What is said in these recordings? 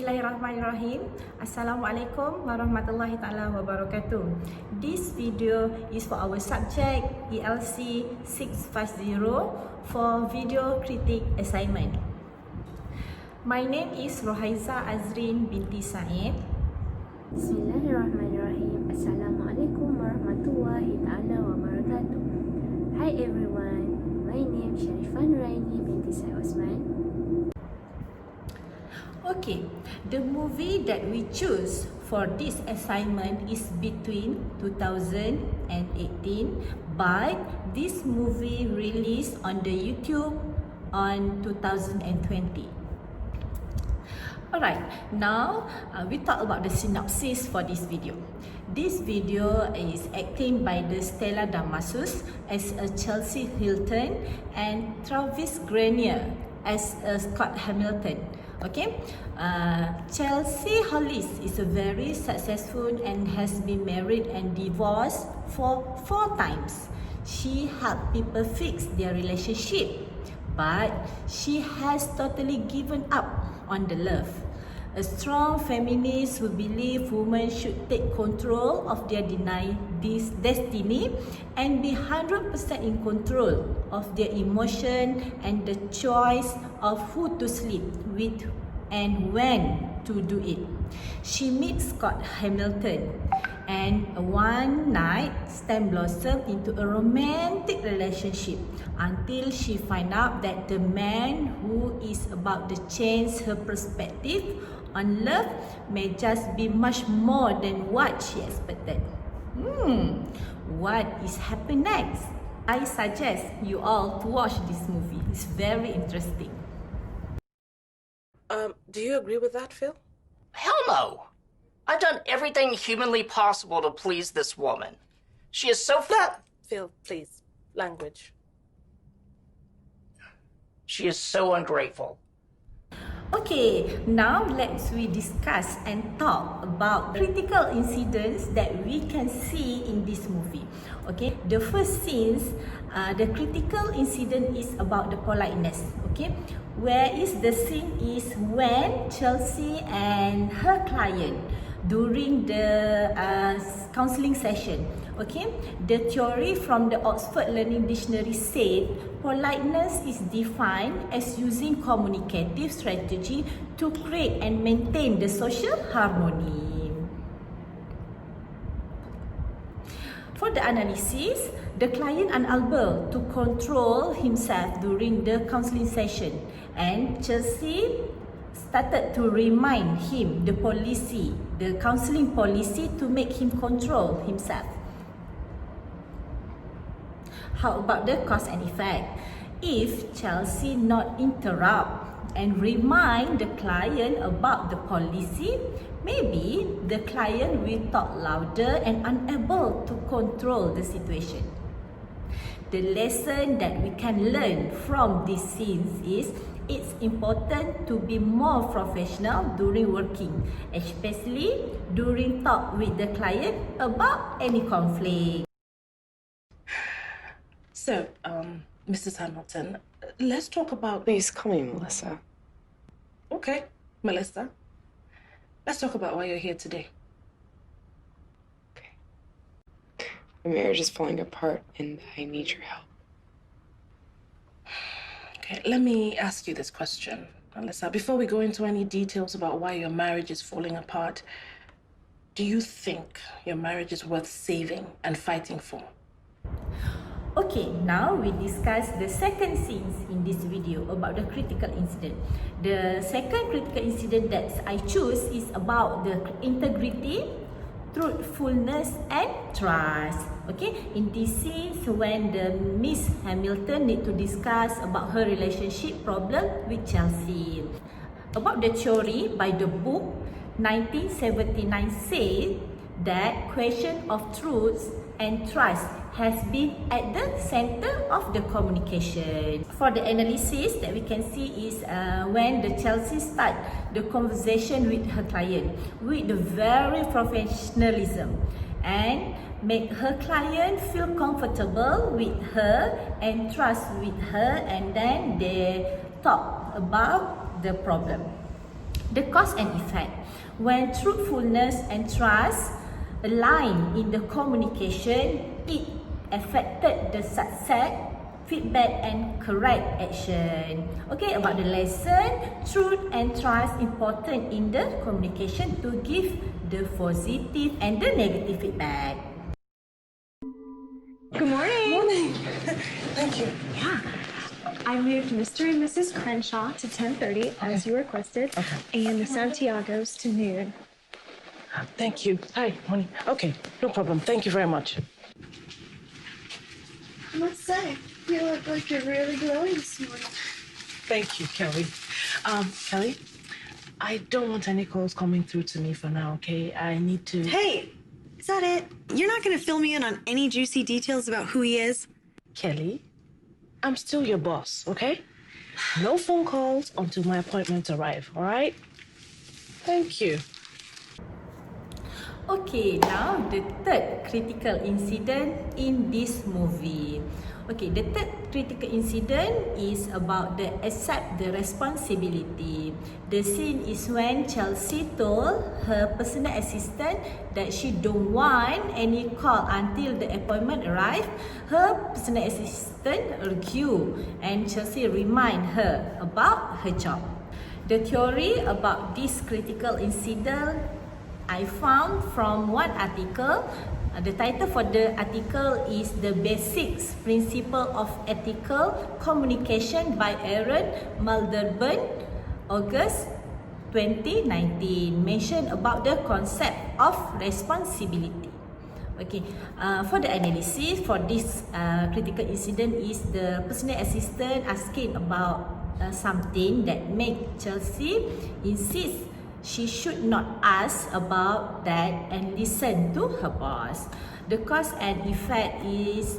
Bismillahirrahmanirrahim. Assalamualaikum warahmatullahi taala wabarakatuh. This video is for our subject ELC650 for video critic assignment. My name is Aza&Eny binti Said. Bismillahirrahmanirrahim. Assalamualaikum warahmatullahi taala wabarakatuh. Hi everyone. My name is Aza&Eny binti Said Osman. Okay, the movie that we choose for this assignment is between 2018, but this movie released on the YouTube on 2020. Alright, now we talk about the synopsis for this video. This video is acting by the Stella Damasus as a Chelsea Hilton and Travis Grenier as a Scott Hamilton. Okay, Chelsea Hollis is a very successful and has been married and divorced for 4 times. She helped people fix their relationship, but she has totally given up on the love. A strong feminist who believes women should take control of their destiny and be 100% in control of their emotion and the choice of who to sleep with and when to do it. She meets Scott Hamilton and one night Stan blossomed into a romantic relationship until she finds out that the man who is about to change her perspective on love may just be much more than what she expected. What is happening next? I suggest you all to watch this movie. It's very interesting. Do you agree with that, Phil? Hell no! I've done everything humanly possible to please this woman. She is so Phil, please. Language. She is so ungrateful. Okay, now let's discuss and talk about critical incidents that we can see in this movie. Okay, the first scenes, the critical incident is about the politeness. Okay, where is the scene is when Chelsea and her client during the counseling session. Okay, the theory from the Oxford Learning Dictionary said politeness is defined as using communicative strategy to create and maintain the social harmony. For the analysis, the client unable to control himself during the counseling session, and Chelsea started to remind him the counseling policy to make him control himself. How about the cause and effect? If Chelsea not interrupt and remind the client about the policy, maybe the client will talk louder and unable to control the situation. The lesson that we can learn from these scenes is it's important to be more professional during working, especially during talk with the client about any conflict. So, Mrs. Hamilton, let's talk about... Please call me Melissa. Okay, Melissa. Let's talk about why you're here today. Okay. My marriage is falling apart and I need your help. Okay, let me ask you this question, Melissa. Before we go into any details about why your marriage is falling apart, do you think your marriage is worth saving and fighting for? Okay, now we discuss the second scenes in this video about the critical incident. The second critical incident that I choose is about the integrity, truthfulness and trust. Okay, in this scene when the Miss Hamilton need to discuss about her relationship problem with Chelsea. About the theory by the book 1979 said that question of truth and trust has been at the center of the communication. For the analysis that we can see is when the Chelsea start the conversation with her client with the very professionalism and make her client feel comfortable with her and trust with her, and then they talk about the problem. The cause and effect. When truthfulness and trust align in the communication, it affected the success, feedback and correct action. Okay, about the lesson, truth and trust important in the communication to give the positive and the negative feedback. Good morning. Morning. Thank you. Yeah. I moved Mr. and Mrs. Crenshaw to 10:30 as you requested, and the Santiagos to noon. Thank you. Hi, morning. Okay, no problem. Thank you very much. I must say, you look like you're really glowing this morning. Thank you, Kelly. Kelly, I don't want any calls coming through to me for now, okay? I need to... Hey, is that it? You're not going to fill me in on any juicy details about who he is? Kelly, I'm still your boss, okay? No phone calls until my appointments arrive, all right? Thank you. Okay, now the third critical incident in this movie. Okay, the third critical incident is about the accept the responsibility. The scene is when Chelsea told her personal assistant that she don't want any call until the appointment arrive. Her personal assistant argued and Chelsea remind her about her job. The theory about this critical incident I found from one article. The title for the article is The Basics Principle of Ethical Communication by Aaron Malderburn, August 2019. Mention about the concept of responsibility. Okay, for the analysis for this critical incident is the personal assistant asking about something that make Chelsea insist she should not ask about that and listen to her boss. The cause and effect is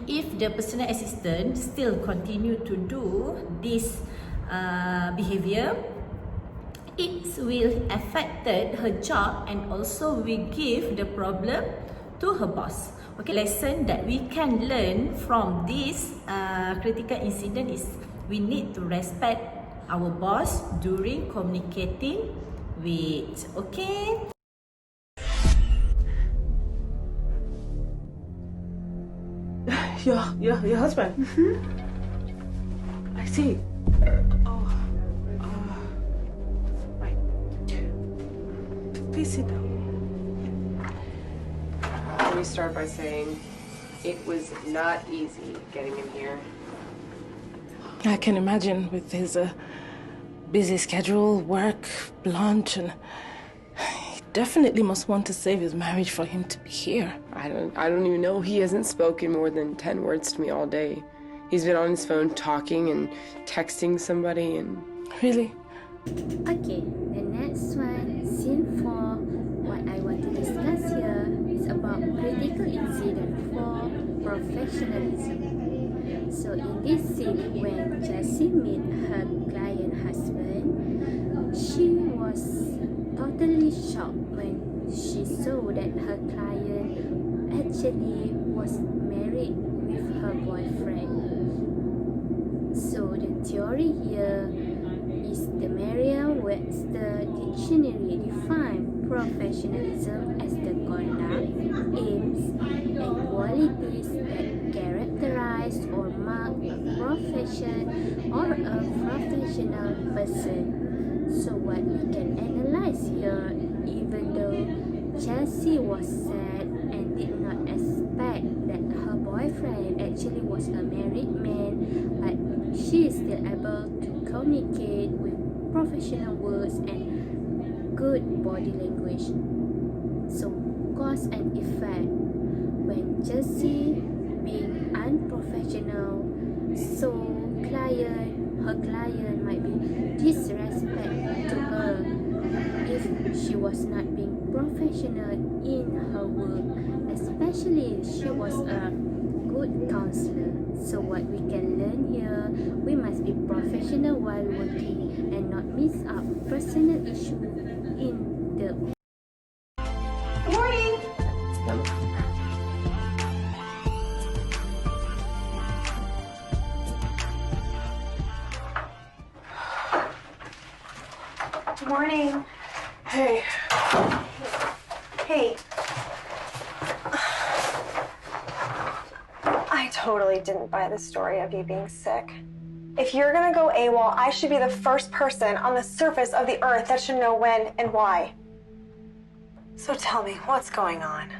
if the personal assistant still continue to do this behavior, it will affect her job and also will give the problem to her boss. Okay, lesson that we can learn from this critical incident is we need to respect our boss during communicating with. Okay. Your husband? Mm-hmm. I see. Oh, right. Please sit down. Let me start by saying it was not easy getting him here. I can imagine with his busy schedule, work, lunch, and he definitely must want to save his marriage for him to be here. I don't even know. He hasn't spoken more than 10 words to me all day. He's been on his phone talking and texting somebody and... Really? Okay, the next one, scene 4. What I want to discuss here is about critical incident for professionalism. So in this scene, when Jessie met her client husband, she was totally shocked when she saw that her client actually was married with her boyfriend. So the theory here is the Merriam-Webster dictionary define professionalism as the conduct, aims, and qualities that characterize or mark a profession or a professional person. So what we can analyze here, even though Chelsea was sad and did not expect that her boyfriend actually was a married man, but she is still able to communicate with professional words and good body language. So cause and effect. When Chelsea being unprofessional, so her client might be disrespect to her if she was not being professional in her work, especially if she was a good counselor. So what we can learn here, we must be professional while working and not mix up personal issue in the... Good morning! Morning. Hey. Hey. I totally didn't buy the story of you being sick. If you're gonna go AWOL, I should be the first person on the surface of the earth that should know when and why. So tell me, what's going on?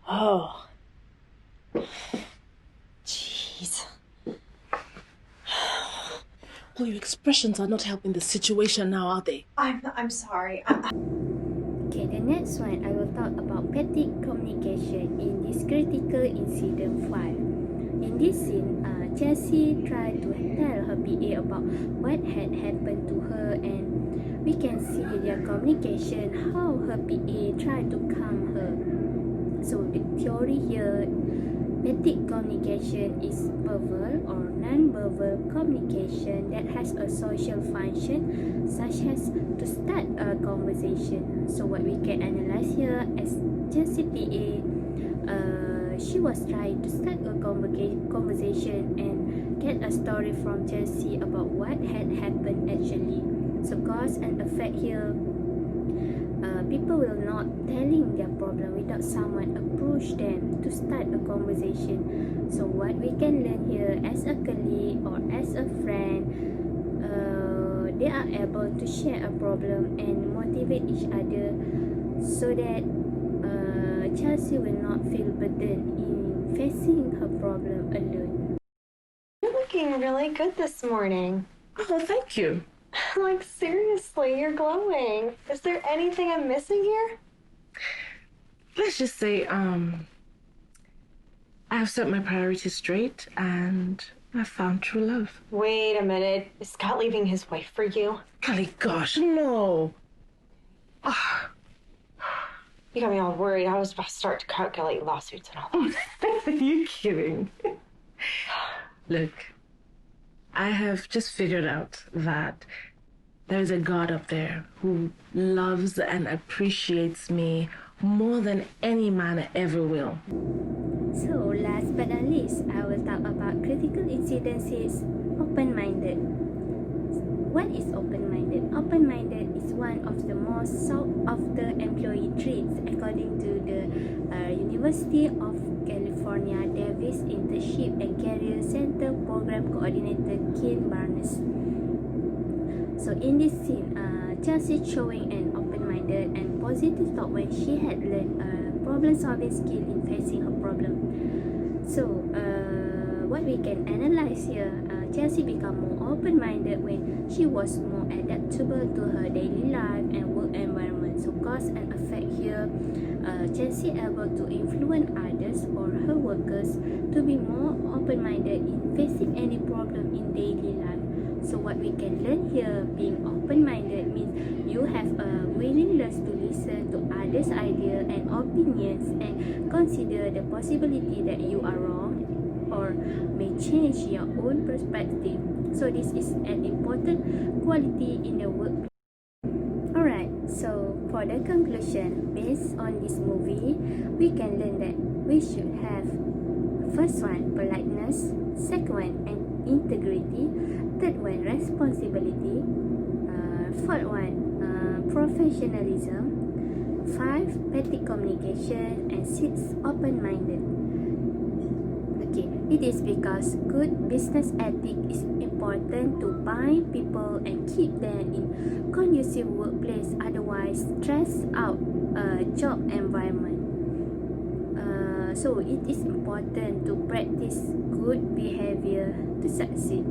Oh. Jeez. Well, your expressions are not helping the situation now, are they? I'm sorry. Okay, the next one I will talk about petty communication in this critical incident 5. In this scene, Chelsea tried to tell her PA about what had happened to her, and we can see their communication, how her PA tried to calm her. So the theory here, petty communication is verbal or non-verbal communication that has a social function, such as to start a conversation. So what we can analyze here as Chelsea PA, she was trying to start a conversation and get a story from Chelsea about what had happened actually. So cause and effect here, people will not telling their problem without someone approach them to start a conversation. So what we can learn here as a colleague or as a friend, they are able to share a problem and motivate each other, so that Chelsea will not feel burdened in facing her problem alone. You're looking really good this morning. Oh, thank you. Like, seriously, you're glowing. Is there anything I'm missing here? Let's just say, I've set my priorities straight and I found true love. Wait a minute. Is Scott leaving his wife for you? Golly gosh, no. You got me all worried. I was about to start to calculate lawsuits and all. Are you kidding? Look, I have just figured out that there's a God up there who loves and appreciates me more than any man ever will. So last but not least, I will talk about critical incidences, open-minded. What is open-minded? Open-minded is one of the most sought after employee traits according to the University of California Davis Internship and Career Center Program Coordinator Ken Barnes. So in this scene, Chelsea showing an open-minded and positive thought when she had learned problem-solving skill in facing her problem. So what we can analyze here, Chelsea became more open-minded when she was more adaptable to her daily life and work environment. So cause and effect here, Chelsea able to influence others or her workers to be more open-minded in facing any problem in daily life. So what we can learn here, being open-minded means you have a willingness to listen to others' ideas and opinions and consider the possibility that you are wrong or may change your own perspective. So this is an important quality in the workplace. Alright, so for the conclusion, based on this movie, we can learn that we should have first one, politeness, second one, integrity, third one, responsibility, fourth one, professionalism, 5, petty communication, and 6, open-minded. Okay, it is because good business ethic is important to bind people and keep them in conducive workplace, otherwise stress out job environment. So it is important to practice good behavior to succeed.